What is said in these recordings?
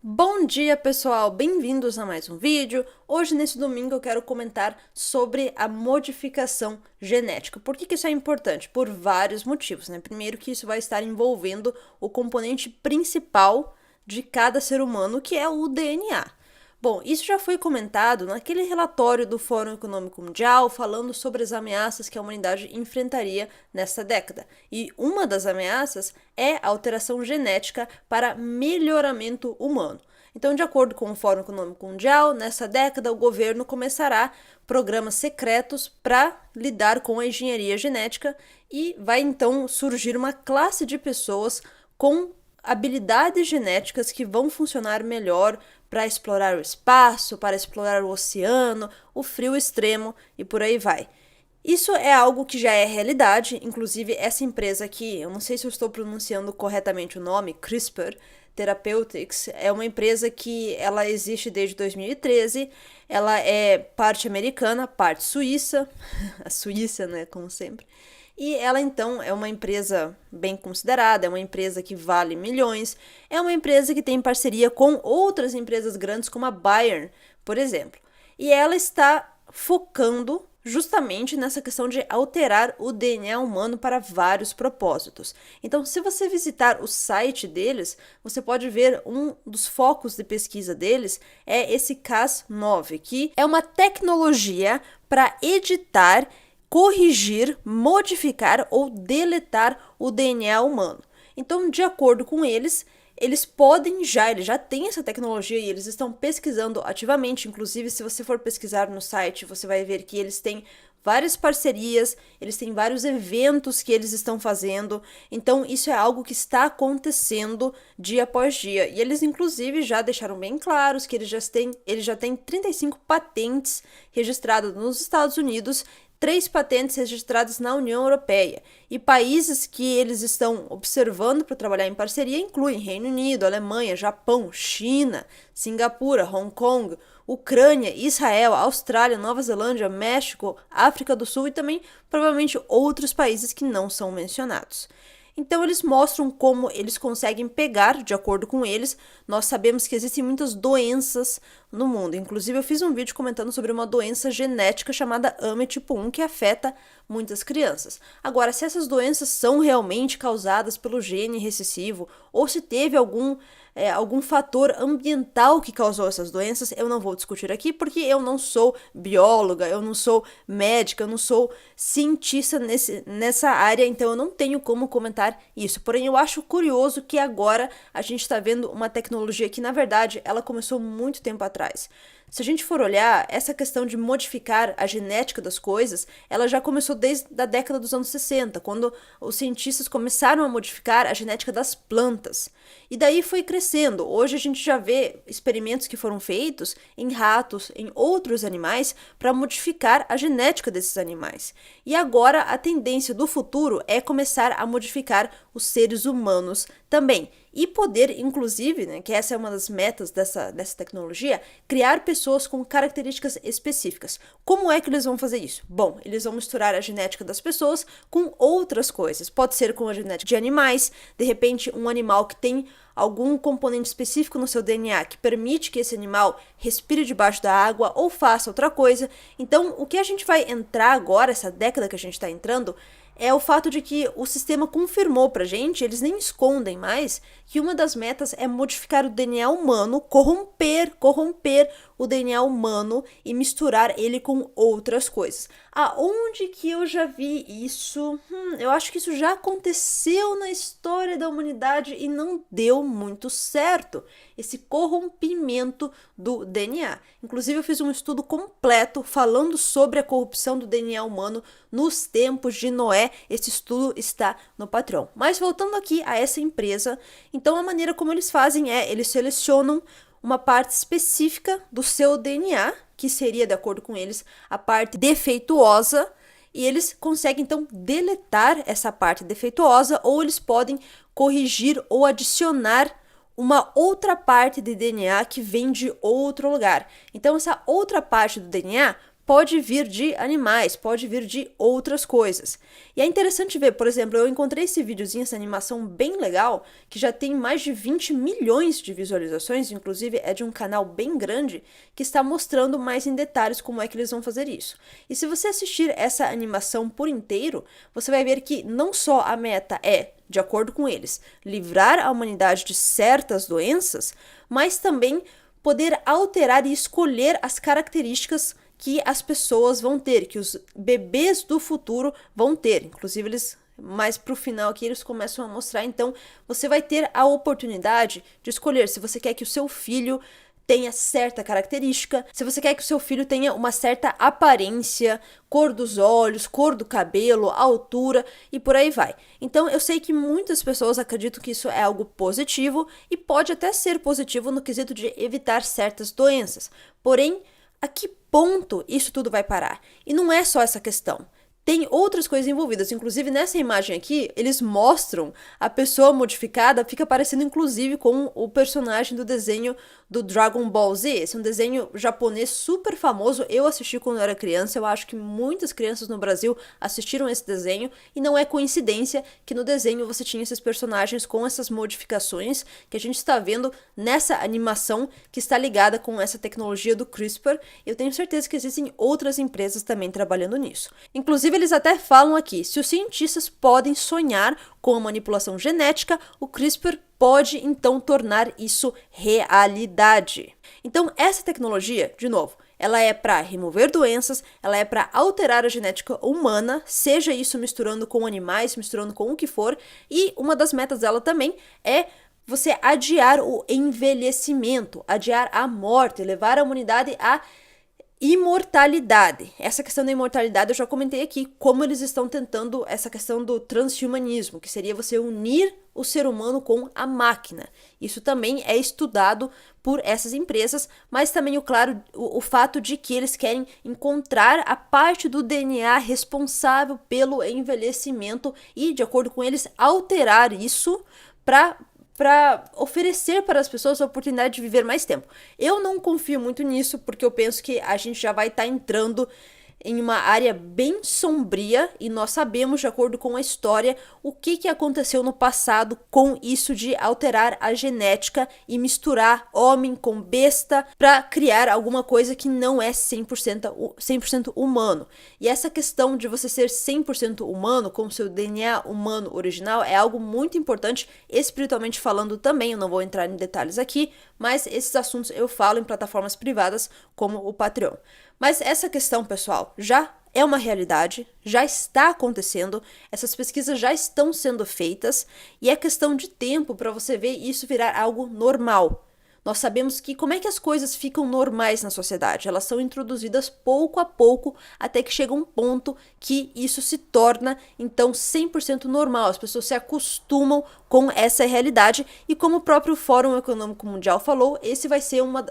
Bom dia, pessoal! Bem-vindos a mais um vídeo. Hoje, nesse domingo, eu quero comentar sobre a modificação genética. Por que isso é importante? Por vários motivos, né? Primeiro, que isso vai estar envolvendo o componente principal de cada ser humano, que é o DNA. Bom, isso já foi comentado naquele relatório do Fórum Econômico Mundial falando sobre as ameaças que a humanidade enfrentaria nesta década. E uma das ameaças é a alteração genética para melhoramento humano. Então, de acordo com o Fórum Econômico Mundial, nessa década o governo começará programas secretos para lidar com a engenharia genética e vai então surgir uma classe de pessoas com habilidades genéticas que vão funcionar melhor para explorar o espaço, para explorar o oceano, o frio extremo e por aí vai. Isso é algo que já é realidade, inclusive essa empresa aqui, eu não sei se eu estou pronunciando corretamente o nome, CRISPR Therapeutics, é uma empresa que ela existe desde 2013, ela é parte americana, parte suíça, a Suíça, né, como sempre. E ela então é uma empresa bem considerada, é uma empresa que vale milhões, é uma empresa que tem parceria com outras empresas grandes como a Bayer, por exemplo. E ela está focando justamente nessa questão de alterar o DNA humano para vários propósitos. Então, se você visitar o site deles, você pode ver um dos focos de pesquisa deles é esse Cas9, que é uma tecnologia para editar, corrigir, modificar ou deletar o DNA humano. Então, de acordo com eles eles já têm essa tecnologia e eles estão pesquisando ativamente. Inclusive, se você for pesquisar no site, você vai ver que eles têm várias parcerias, eles têm vários eventos que eles estão fazendo. Então, isso é algo que está acontecendo dia após dia. E eles, inclusive, já deixaram bem claros que eles já têm 35 patentes registradas nos Estados Unidos, 3 patentes registradas na União Europeia. E países que eles estão observando para trabalhar em parceria incluem Reino Unido, Alemanha, Japão, China, Singapura, Hong Kong, Ucrânia, Israel, Austrália, Nova Zelândia, México, África do Sul e também provavelmente outros países que não são mencionados. Então eles mostram como eles conseguem pegar, de acordo com eles, nós sabemos que existem muitas doenças no mundo. Inclusive eu fiz um vídeo comentando sobre uma doença genética chamada AME tipo 1 que afeta muitas crianças. Agora, se essas doenças são realmente causadas pelo gene recessivo ou se teve algum fator ambiental que causou essas doenças, eu não vou discutir aqui porque eu não sou bióloga, eu não sou médica, eu não sou cientista nessa área, então eu não tenho como comentar isso. Porém, eu acho curioso que agora a gente está vendo uma tecnologia que, na verdade, ela começou muito tempo atrás. Se a gente for olhar, essa questão de modificar a genética das coisas, ela já começou desde a década dos anos 60, quando os cientistas começaram a modificar a genética das plantas. E daí foi crescendo. Hoje a gente já vê experimentos que foram feitos em ratos, em outros animais, para modificar a genética desses animais. E agora a tendência do futuro é começar a modificar os seres humanos também. E poder, inclusive, né, que essa é uma das metas dessa tecnologia, criar pessoas com características específicas. Como é que eles vão fazer isso? Bom, eles vão misturar a genética das pessoas com outras coisas. Pode ser com a genética de animais, de repente um animal que tem algum componente específico no seu DNA que permite que esse animal respire debaixo da água ou faça outra coisa. Então, o que a gente vai entrar agora, essa década que a gente está entrando, é o fato de que o sistema confirmou pra gente, eles nem escondem mais, que uma das metas é modificar o DNA humano, corromper o DNA humano e misturar ele com outras coisas. Aonde que eu já vi isso? Eu acho que isso já aconteceu na história da humanidade e não deu muito certo, esse corrompimento do DNA. Inclusive eu fiz um estudo completo falando sobre a corrupção do DNA humano nos tempos de Noé. Esse estudo está no Patreon. Mas voltando aqui a essa empresa, então a maneira como eles fazem é, eles selecionam uma parte específica do seu DNA, que seria, de acordo com eles, a parte defeituosa, e eles conseguem então deletar essa parte defeituosa, ou eles podem corrigir ou adicionar uma outra parte de DNA que vem de outro lugar. Então essa outra parte do DNA pode vir de animais, pode vir de outras coisas. E é interessante ver, por exemplo, eu encontrei esse videozinho, essa animação bem legal, que já tem mais de 20 milhões de visualizações, inclusive é de um canal bem grande, que está mostrando mais em detalhes como é que eles vão fazer isso. E se você assistir essa animação por inteiro, você vai ver que não só a meta é, de acordo com eles, livrar a humanidade de certas doenças, mas também poder alterar e escolher as características que as pessoas vão ter, que os bebês do futuro vão ter. Inclusive, eles mais pro final aqui eles começam a mostrar. Então, você vai ter a oportunidade de escolher se você quer que o seu filho tenha certa característica, se você quer que o seu filho tenha uma certa aparência, cor dos olhos, cor do cabelo, altura e por aí vai. Então eu sei que muitas pessoas acreditam que isso é algo positivo e pode até ser positivo no quesito de evitar certas doenças. Porém, a que ponto isso tudo vai parar? E não é só essa questão. Tem outras coisas envolvidas, inclusive nessa imagem aqui, eles mostram a pessoa modificada, fica parecendo inclusive com o personagem do desenho do Dragon Ball Z. Esse é um desenho japonês super famoso, eu assisti quando eu era criança, eu acho que muitas crianças no Brasil assistiram esse desenho, e não é coincidência que no desenho você tinha esses personagens com essas modificações que a gente está vendo nessa animação que está ligada com essa tecnologia do CRISPR. Eu tenho certeza que existem outras empresas também trabalhando nisso. Inclusive, eles até falam aqui, se os cientistas podem sonhar com a manipulação genética, o CRISPR pode então tornar isso realidade. Então, essa tecnologia, de novo, ela é para remover doenças, ela é para alterar a genética humana, seja isso misturando com animais, misturando com o que for, e uma das metas dela também é você adiar o envelhecimento, adiar a morte, levar a humanidade a imortalidade. Essa questão da imortalidade eu já comentei aqui, como eles estão tentando essa questão do transhumanismo, que seria você unir o ser humano com a máquina. Isso também é estudado por essas empresas, mas também, o fato de que eles querem encontrar a parte do DNA responsável pelo envelhecimento e, de acordo com eles, alterar isso para oferecer para as pessoas a oportunidade de viver mais tempo. Eu não confio muito nisso, porque eu penso que a gente já vai estar entrando em uma área bem sombria, e nós sabemos, de acordo com a história, o que aconteceu no passado com isso de alterar a genética e misturar homem com besta para criar alguma coisa que não é 100% humano. E essa questão de você ser 100% humano, com seu DNA humano original, é algo muito importante, espiritualmente falando também. Eu não vou entrar em detalhes aqui, mas esses assuntos eu falo em plataformas privadas como o Patreon. Mas essa questão, pessoal, já é uma realidade, já está acontecendo, essas pesquisas já estão sendo feitas, e é questão de tempo para você ver isso virar algo normal. Nós sabemos que como é que as coisas ficam normais na sociedade? Elas são introduzidas pouco a pouco até que chega um ponto que isso se torna, então, 100% normal. As pessoas se acostumam com essa realidade, e como o próprio Fórum Econômico Mundial falou, essa vai ser uma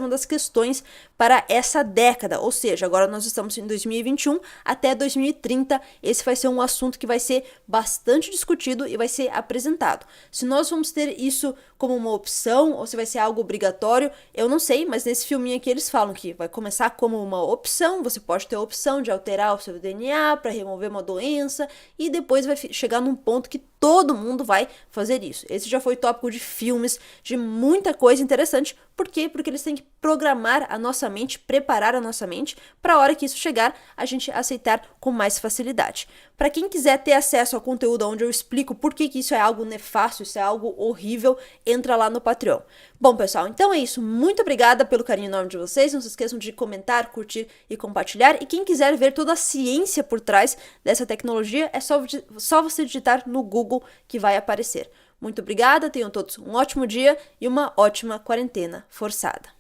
das questões para essa década, ou seja, agora nós estamos em 2021, até 2030, esse vai ser um assunto que vai ser bastante discutido e vai ser apresentado. Se nós vamos ter isso como uma opção, ou se vai ser algo obrigatório, eu não sei, mas nesse filminho aqui eles falam que vai começar como uma opção, você pode ter a opção de alterar o seu DNA para remover uma doença, e depois vai chegar num ponto que todo mundo vai fazer isso. Esse já foi tópico de filmes, de muita coisa interessante. Por quê? Porque eles têm que programar a nossa mente, preparar a nossa mente, para a hora que isso chegar, a gente aceitar com mais facilidade. Para quem quiser ter acesso ao conteúdo onde eu explico por que isso é algo nefasto, isso é algo horrível, entra lá no Patreon. Bom, pessoal, então é isso. Muito obrigada pelo carinho enorme de vocês. Não se esqueçam de comentar, curtir e compartilhar. E quem quiser ver toda a ciência por trás dessa tecnologia, é só você digitar no Google que vai aparecer. Muito obrigada, tenham todos um ótimo dia e uma ótima quarentena forçada.